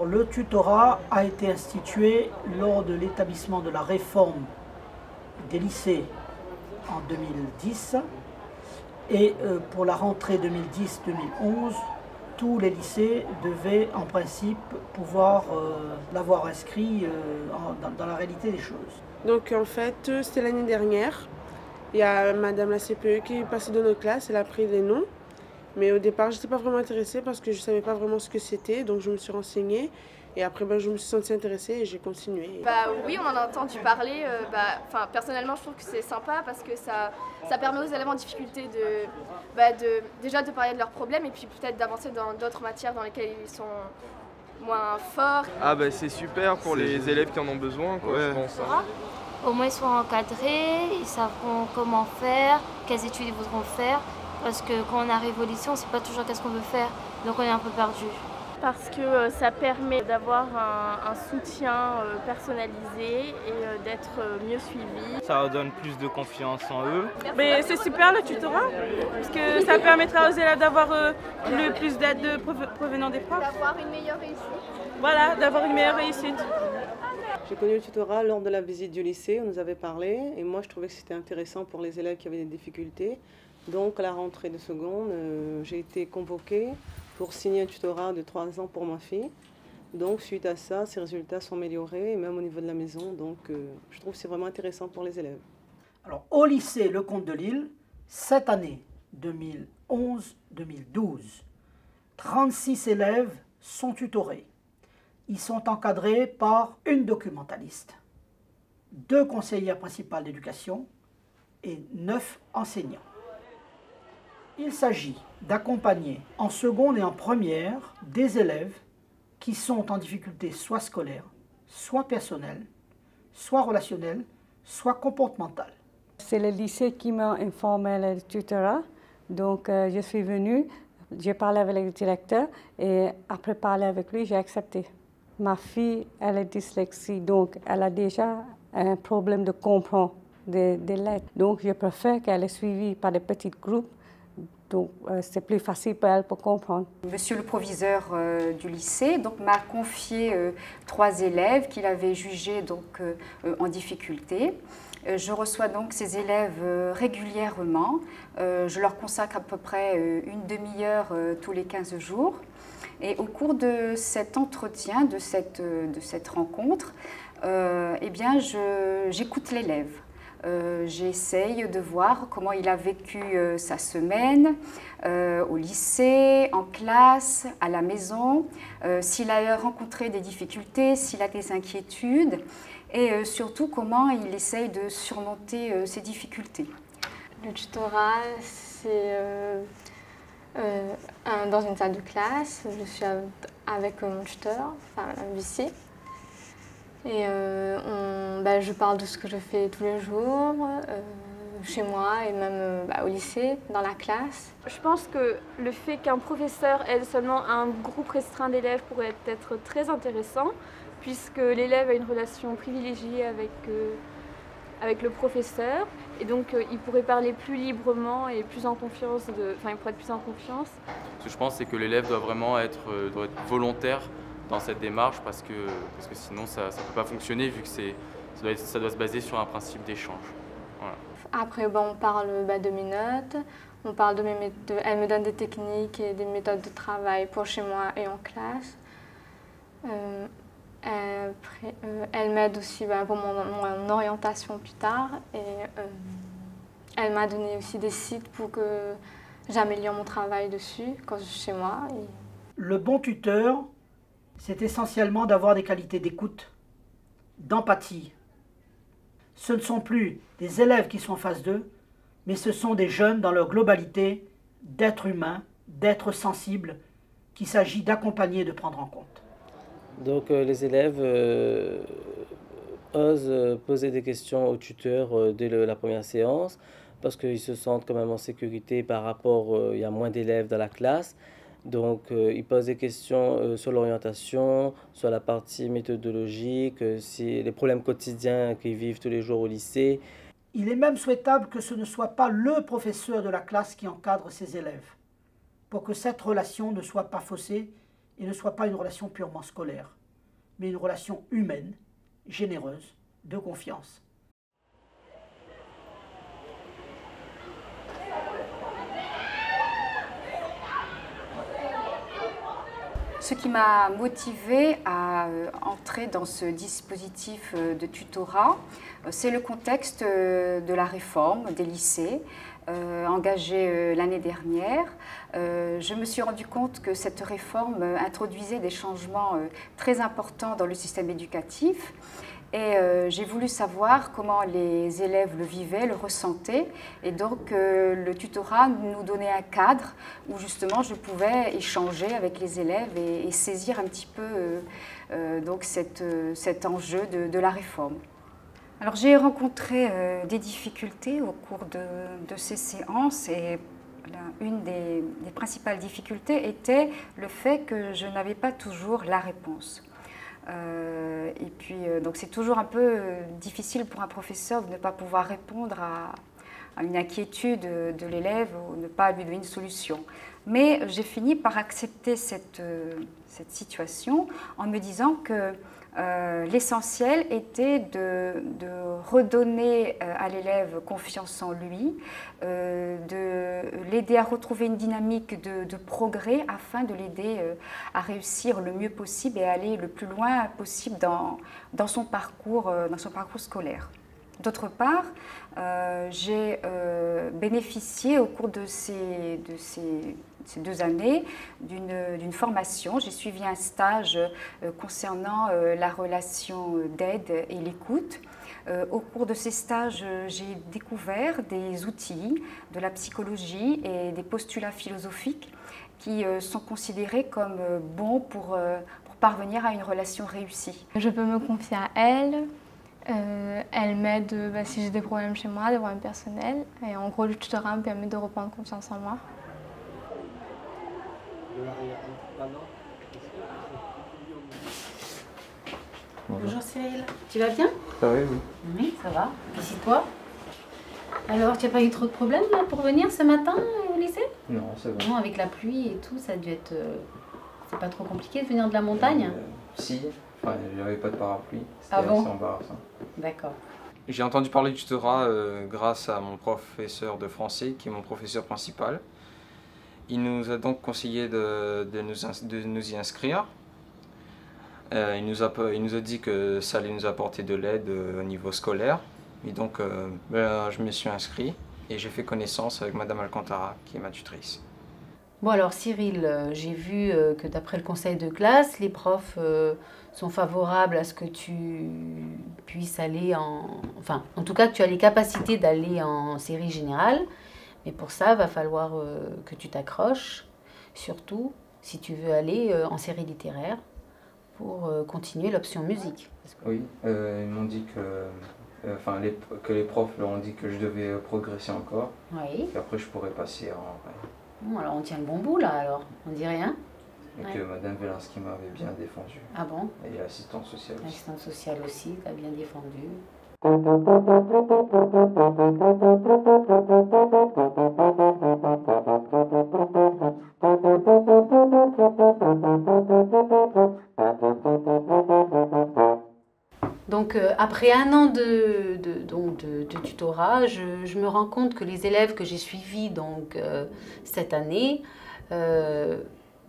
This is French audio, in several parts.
Le tutorat a été institué lors de l'établissement de la réforme des lycées en 2010 et pour la rentrée 2010-2011, tous les lycées devaient en principe pouvoir l'avoir inscrit dans la réalité des choses. Donc en fait, c'était l'année dernière. Il y a Madame la CPE qui est passée dans notre classe, elle a pris des noms. Mais au départ, je n'étais pas vraiment intéressée parce que je ne savais pas vraiment ce que c'était. Donc je me suis renseignée. Et après, je me suis sentie intéressée et j'ai continué. Oui, on en a entendu parler. Personnellement, je trouve que c'est sympa parce que ça permet aux élèves en difficulté déjà de parler de leurs problèmes et puis peut-être d'avancer dans d'autres matières dans lesquelles ils sont moins forts. C'est super pour les élèves qui en ont besoin, quoi, je pense. Au moins ils seront encadrés, ils sauront comment faire, quelles études ils voudront faire. Parce que quand on arrive au lycée, on ne sait pas toujours qu'est-ce qu'on veut faire, donc on est un peu perdu. Parce que ça permet d'avoir un soutien personnalisé et d'être mieux suivi. Ça leur donne plus de confiance en eux. Mais c'est super le tutorat, parce que ça permettra aux élèves d'avoir le plus d'aide provenant des profs. D'avoir une meilleure réussite. Voilà, d'avoir une meilleure réussite. J'ai connu le tutorat lors de la visite du lycée, on nous avait parlé, et moi je trouvais que c'était intéressant pour les élèves qui avaient des difficultés. Donc à la rentrée de seconde, j'ai été convoquée pour signer un tutorat de 3 ans pour ma fille. Donc suite à ça, ses résultats sont améliorés, même au niveau de la maison. Donc je trouve que c'est vraiment intéressant pour les élèves. Alors au lycée Lecomte de Lille, cette année 2011-2012, 36 élèves sont tutorés. Ils sont encadrés par une documentaliste, 2 conseillères principales d'éducation et 9 enseignants. Il s'agit d'accompagner en seconde et en première des élèves qui sont en difficulté soit scolaire, soit personnelle, soit relationnelle, soit comportementale. C'est le lycée qui m'a informé le tutorat. Donc je suis venue, j'ai parlé avec le directeur et après parler avec lui, j'ai accepté. Ma fille, elle est dyslexie, donc elle a déjà un problème de comprendre des lettres. Donc je préfère qu'elle est suivie par des petits groupes. Donc, c'est plus facile pour elle pour comprendre. Monsieur le proviseur du lycée m'a confié 3 élèves qu'il avait jugés en difficulté. Je reçois donc ces élèves régulièrement. Je leur consacre à peu près une demi-heure tous les 15 jours. Et au cours de cet entretien, de cette rencontre, j'écoute l'élève. J'essaye de voir comment il a vécu sa semaine au lycée, en classe, à la maison, s'il a rencontré des difficultés, s'il a des inquiétudes et surtout comment il essaye de surmonter ces difficultés. Le tutorat, c'est dans une salle de classe, je suis avec mon tuteur, enfin un huissier. Et je parle de ce que je fais tous les jours, chez moi et même au lycée, dans la classe. Je pense que le fait qu'un professeur aide seulement un groupe restreint d'élèves pourrait être très intéressant, puisque l'élève a une relation privilégiée avec le professeur, et donc il pourrait parler plus librement et plus en confiance, il pourrait être plus en confiance. Ce que je pense, c'est que l'élève doit vraiment être volontaire dans cette démarche parce que sinon ça ne peut pas fonctionner vu que ça doit se baser sur un principe d'échange. Voilà. Après, on parle de mes notes, on parle de mes méthodes, elle me donne des techniques et des méthodes de travail pour chez moi et en classe. Elle m'aide aussi pour mon orientation plus tard et elle m'a donné aussi des sites pour que j'améliore mon travail dessus quand je suis chez moi. Le bon tuteur, c'est essentiellement d'avoir des qualités d'écoute, d'empathie. Ce ne sont plus des élèves qui sont en face d'eux, mais ce sont des jeunes dans leur globalité, d'êtres humains, d'êtres sensibles, qu'il s'agit d'accompagner et de prendre en compte. Donc les élèves osent poser des questions au tuteur dès la première séance, parce qu'ils se sentent quand même en sécurité par rapport, il y a moins d'élèves dans la classe. Donc, ils posent des questions sur l'orientation, sur la partie méthodologique, les problèmes quotidiens qu'ils vivent tous les jours au lycée. Il est même souhaitable que ce ne soit pas le professeur de la classe qui encadre ses élèves, pour que cette relation ne soit pas faussée et ne soit pas une relation purement scolaire, mais une relation humaine, généreuse, de confiance. Ce qui m'a motivée à entrer dans ce dispositif de tutorat, c'est le contexte de la réforme des lycées engagée l'année dernière. Je me suis rendu compte que cette réforme introduisait des changements très importants dans le système éducatif. Et j'ai voulu savoir comment les élèves le vivaient, le ressentaient. Et donc le tutorat nous donnait un cadre où justement je pouvais échanger avec les élèves et saisir un petit peu donc cet enjeu de la réforme. Alors j'ai rencontré des difficultés au cours de ces séances et une des principales difficultés était le fait que je n'avais pas toujours la réponse. Et puis, donc c'est toujours un peu difficile pour un professeur de ne pas pouvoir répondre à une inquiétude de l'élève ou ne pas lui donner une solution. Mais j'ai fini par accepter cette situation en me disant que l'essentiel était de redonner à l'élève confiance en lui, de l'aider à retrouver une dynamique de progrès afin de l'aider à réussir le mieux possible et à aller le plus loin possible dans son parcours scolaire. D'autre part, j'ai bénéficié au cours de ces 2 années d'une formation. J'ai suivi un stage concernant la relation d'aide et l'écoute. Au cours de ces stages, j'ai découvert des outils de la psychologie et des postulats philosophiques qui sont considérés comme bons pour parvenir à une relation réussie. Je peux me confier à elle. Elle m'aide si j'ai des problèmes chez moi, des problèmes personnels. Et en gros, le tutorat me permet de reprendre confiance en moi. Bonjour Cyril, tu vas bien? Ça va, oui. Oui, ça va. Assis-toi. Alors, tu n'as pas eu trop de problèmes là, pour venir ce matin au lycée? Non, ça va. Non, avec la pluie et tout, ça a dû être... c'est pas trop compliqué de venir de la montagne? Si, enfin, il n'y avait pas de parapluie, c'était assez embarrassant. D'accord. J'ai entendu parler du tutorat grâce à mon professeur de français, qui est mon professeur principal. Il nous a donc conseillé de nous y inscrire. Il nous a dit que ça allait nous apporter de l'aide au niveau scolaire. Et donc, je me suis inscrit et j'ai fait connaissance avec Madame Alcantara, qui est ma tutrice. Bon alors Cyril, j'ai vu que d'après le conseil de classe, les profs sont favorables à ce que tu puisses aller Enfin, en tout cas que tu as les capacités d'aller en série générale. Mais pour ça, il va falloir que tu t'accroches, surtout si tu veux aller en série littéraire pour continuer l'option musique. Oui, ils m'ont dit que les profs leur ont dit que je devais progresser encore. Oui. Et après, je pourrais passer en... Bon, alors on tient le bon bout là, alors. On dit rien. Et que Madame Velinski m'avait bien défendu. Ah bon? Et l'assistante sociale aussi. L'assistante sociale aussi, t'as bien défendu. Donc après 1 an de tutorat, je me rends compte que les élèves que j'ai suivis donc, cette année,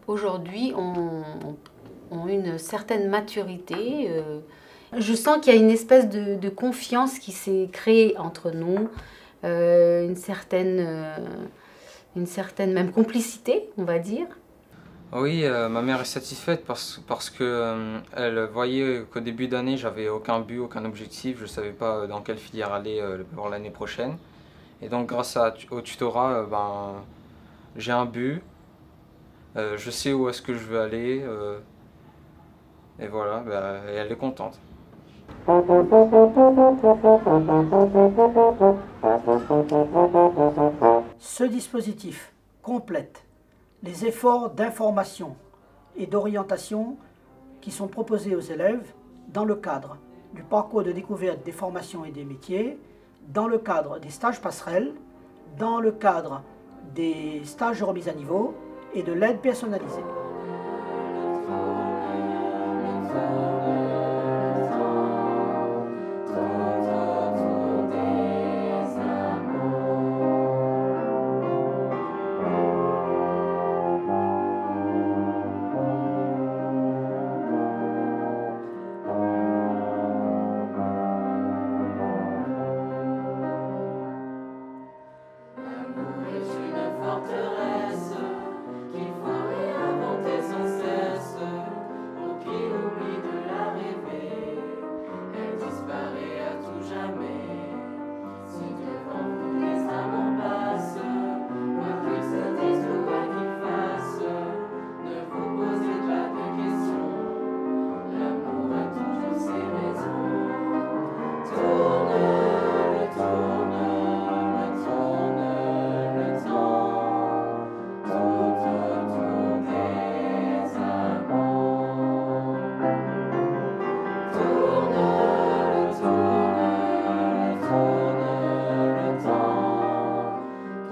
aujourd'hui ont une certaine maturité. Je sens qu'il y a une espèce de confiance qui s'est créée entre nous, une certaine même complicité, on va dire. Oui, ma mère est satisfaite parce que elle voyait qu'au début d'année, j'avais aucun but, aucun objectif, je ne savais pas dans quelle filière aller pour l'année prochaine. Et donc grâce au tutorat, j'ai un but, je sais où est-ce que je veux aller, et voilà, et elle est contente. Ce dispositif complète les efforts d'information et d'orientation qui sont proposés aux élèves dans le cadre du parcours de découverte des formations et des métiers, dans le cadre des stages passerelles, dans le cadre des stages de remise à niveau et de l'aide personnalisée.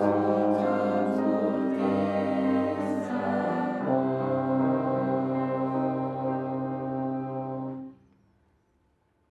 Thank you.